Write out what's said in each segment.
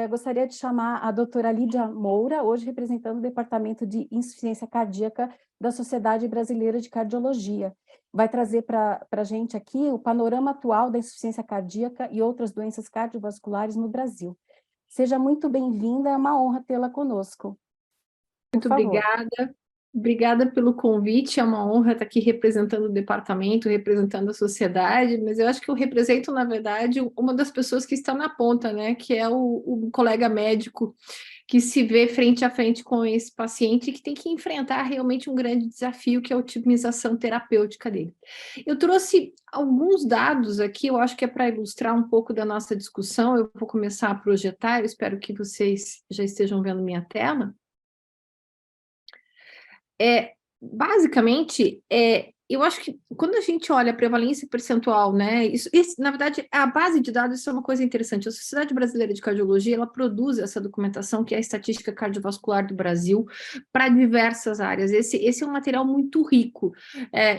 Gostaria de chamar a doutora Lídia Moura, hoje representando o Departamento de Insuficiência Cardíaca da Sociedade Brasileira de Cardiologia. Vai trazer para a gente aqui o panorama atual da insuficiência cardíaca e outras doenças cardiovasculares no Brasil. Seja muito bem-vinda, é uma honra tê-la conosco. Muito obrigada. Obrigada pelo convite, é uma honra estar aqui representando o departamento, representando a sociedade, mas eu acho que eu represento, na verdade, uma das pessoas que estão na ponta, né, que é o colega médico que se vê frente a frente com esse paciente que tem que enfrentar realmente um grande desafio, que é a otimização terapêutica dele. Eu trouxe alguns dados aqui, eu acho que é para ilustrar um pouco da nossa discussão, eu vou começar a projetar, eu espero que vocês já estejam vendo minha tela. Basicamente, eu acho que quando a gente olha a prevalência percentual, né, na verdade, a base de dados, isso é uma coisa interessante. A Sociedade Brasileira de Cardiologia, ela produz essa documentação, que é a Estatística Cardiovascular do Brasil, para diversas áreas. Esse é um material muito rico.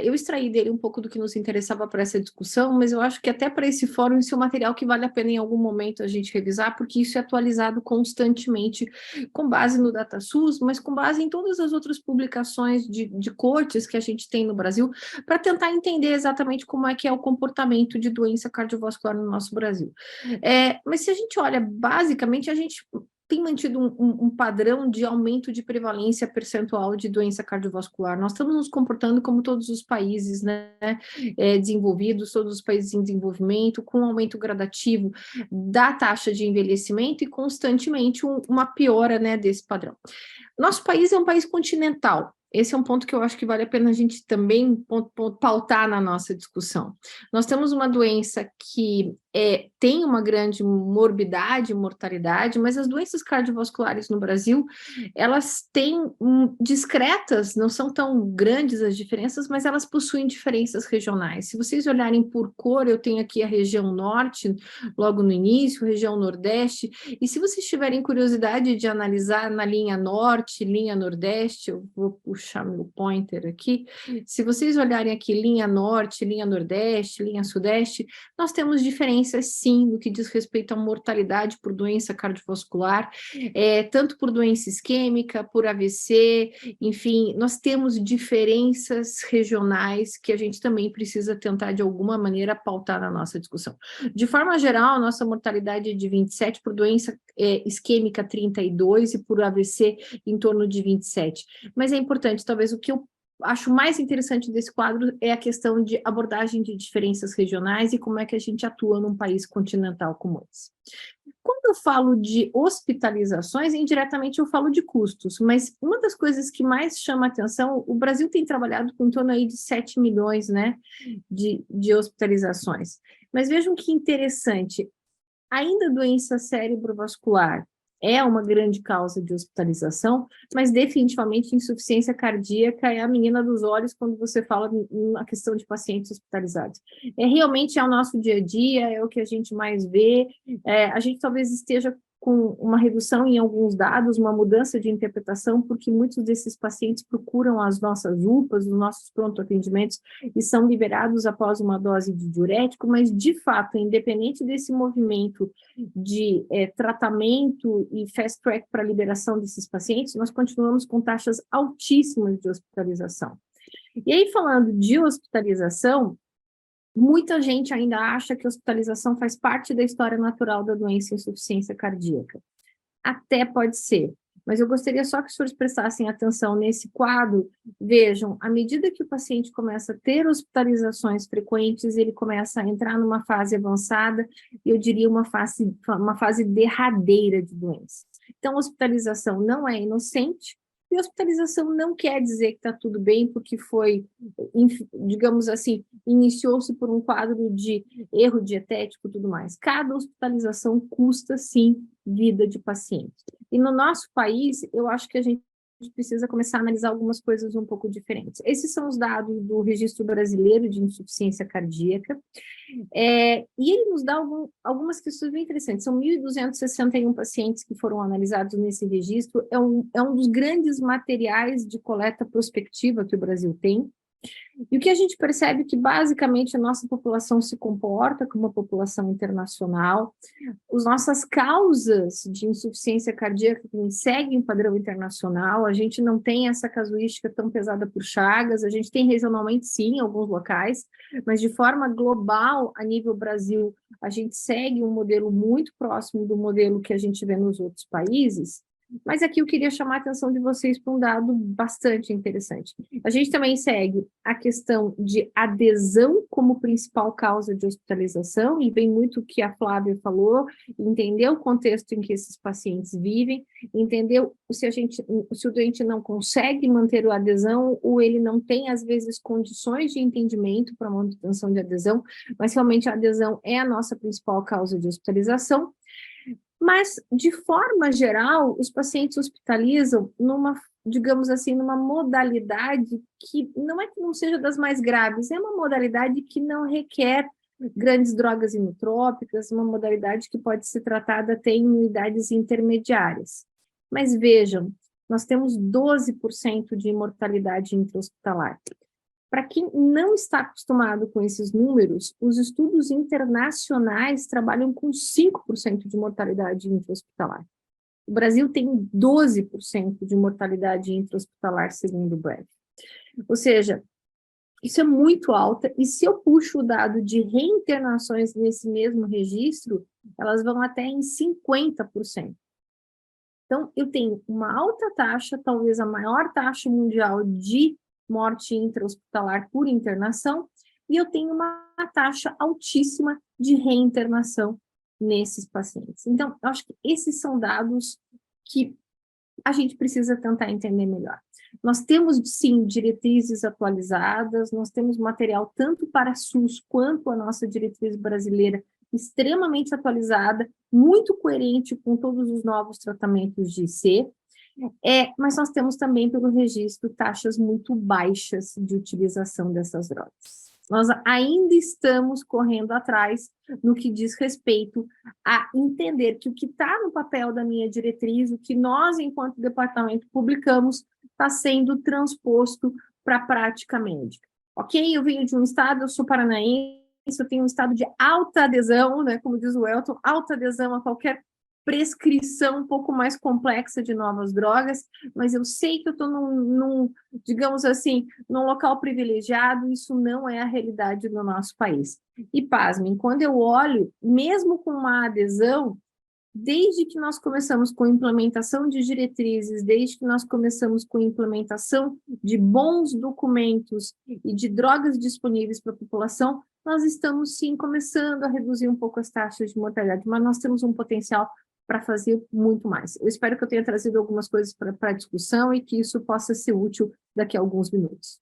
Eu extraí dele um pouco do que nos interessava para essa discussão, mas eu acho que até para esse fórum, isso é um material que vale a pena em algum momento a gente revisar, porque isso é atualizado constantemente, com base no DataSUS, mas com base em todas as outras publicações de cortes que a gente tem no Brasil, para tentar entender exatamente como é que é o comportamento de doença cardiovascular no nosso Brasil. Mas se a gente olha, basicamente, a gente tem mantido um padrão de aumento de prevalência percentual de doença cardiovascular. Nós estamos nos comportando como todos os países, né, desenvolvidos, todos os países em desenvolvimento, com um aumento gradativo da taxa de envelhecimento e constantemente uma piora, né, desse padrão. Nosso país é um país continental. Esse é um ponto que eu acho que vale a pena a gente também pautar na nossa discussão. Nós temos uma doença que tem uma grande morbidade, mortalidade, mas as doenças cardiovasculares no Brasil, elas têm discretas, não são tão grandes as diferenças, mas elas possuem diferenças regionais. Se vocês olharem por cor, eu tenho aqui a região norte, logo no início, região nordeste, e se vocês tiverem curiosidade de analisar na linha norte, linha nordeste, eu vou puxar meu pointer aqui, se vocês olharem aqui linha norte, linha nordeste, linha sudeste, nós temos diferenças sim no que diz respeito à mortalidade por doença cardiovascular, tanto por doença isquêmica, por AVC, enfim, nós temos diferenças regionais que a gente também precisa tentar de alguma maneira pautar na nossa discussão. De forma geral, nossa mortalidade é de 27, por doença isquêmica 32 e por AVC em torno de 27. Mas é importante, talvez o que eu acho mais interessante desse quadro é a questão de abordagem de diferenças regionais e como é que a gente atua num país continental como esse. Quando eu falo de hospitalizações, indiretamente eu falo de custos, mas uma das coisas que mais chama a atenção, o Brasil tem trabalhado com em torno aí de 7 milhões, né, de hospitalizações. Mas vejam que interessante, ainda a doença cerebrovascular é uma grande causa de hospitalização, mas definitivamente insuficiência cardíaca é a menina dos olhos quando você fala na questão de pacientes hospitalizados. Realmente é o nosso dia a dia, é o que a gente mais vê, a gente talvez esteja com uma redução em alguns dados, uma mudança de interpretação, porque muitos desses pacientes procuram as nossas UPAs, os nossos pronto-atendimentos, e são liberados após uma dose de diurético, mas, de fato, independente desse movimento de tratamento e fast track para a liberação desses pacientes, nós continuamos com taxas altíssimas de hospitalização. E aí, falando de hospitalização, muita gente ainda acha que a hospitalização faz parte da história natural da doença insuficiência cardíaca. Até pode ser, mas eu gostaria só que os senhores prestassem atenção nesse quadro. Vejam, à medida que o paciente começa a ter hospitalizações frequentes, ele começa a entrar numa fase avançada, eu diria uma fase derradeira de doença. Então, a hospitalização não é inocente, e hospitalização não quer dizer que está tudo bem, porque foi, digamos assim, iniciou-se por um quadro de erro dietético e tudo mais. Cada hospitalização custa, sim, vida de paciente. E no nosso país, eu acho que a gente precisa começar a analisar algumas coisas um pouco diferentes. Esses são os dados do Registro Brasileiro de Insuficiência Cardíaca, e ele nos dá algumas questões bem interessantes. São 1.261 pacientes que foram analisados nesse registro, é um dos grandes materiais de coleta prospectiva que o Brasil tem. E o que a gente percebe é que, basicamente, a nossa população se comporta como uma população internacional, as nossas causas de insuficiência cardíaca também seguem o padrão internacional, a gente não tem essa casuística tão pesada por Chagas, a gente tem regionalmente, sim, em alguns locais, mas de forma global, a nível Brasil, a gente segue um modelo muito próximo do modelo que a gente vê nos outros países. Mas aqui eu queria chamar a atenção de vocês para um dado bastante interessante. A gente também segue a questão de adesão como principal causa de hospitalização, e vem muito o que a Flávia falou, entender o contexto em que esses pacientes vivem, entender se o doente não consegue manter a adesão, ou ele não tem, às vezes, condições de entendimento para manutenção de adesão, mas realmente a adesão é a nossa principal causa de hospitalização. Mas, de forma geral, os pacientes hospitalizam digamos assim, numa modalidade que não seja das mais graves, é uma modalidade que não requer grandes drogas inotrópicas, uma modalidade que pode ser tratada até em unidades intermediárias. Mas vejam, nós temos 12% de mortalidade intra-hospitalar. Para quem não está acostumado com esses números, os estudos internacionais trabalham com 5% de mortalidade intra-hospitalar. O Brasil tem 12% de mortalidade intra-hospitalar, segundo o BRAF. Ou seja, isso é muito alta, e se eu puxo o dado de reinternações nesse mesmo registro, elas vão até em 50%. Então, eu tenho uma alta taxa, talvez a maior taxa mundial de morte intra-hospitalar por internação, e eu tenho uma taxa altíssima de reinternação nesses pacientes. Então, eu acho que esses são dados que a gente precisa tentar entender melhor. Nós temos, sim, diretrizes atualizadas, nós temos material tanto para a SUS quanto a nossa diretriz brasileira extremamente atualizada, muito coerente com todos os novos tratamentos de IC, mas nós temos também, pelo registro, taxas muito baixas de utilização dessas drogas. Nós ainda estamos correndo atrás no que diz respeito a entender que o que está no papel da minha diretriz, o que nós, enquanto departamento, publicamos, está sendo transposto para a prática médica. Ok? Eu venho de um estado, eu sou paranaense, eu tenho um estado de alta adesão, né, como diz o Elton, alta adesão a qualquer prescrição um pouco mais complexa de novas drogas, mas eu sei que eu estou digamos assim, num local privilegiado, isso não é a realidade do nosso país. E pasmem, quando eu olho, mesmo com uma adesão, desde que nós começamos com a implementação de diretrizes, desde que nós começamos com a implementação de bons documentos e de drogas disponíveis para a população, nós estamos, sim, começando a reduzir um pouco as taxas de mortalidade, mas nós temos um potencial para fazer muito mais. Eu espero que eu tenha trazido algumas coisas para a discussão e que isso possa ser útil daqui a alguns minutos.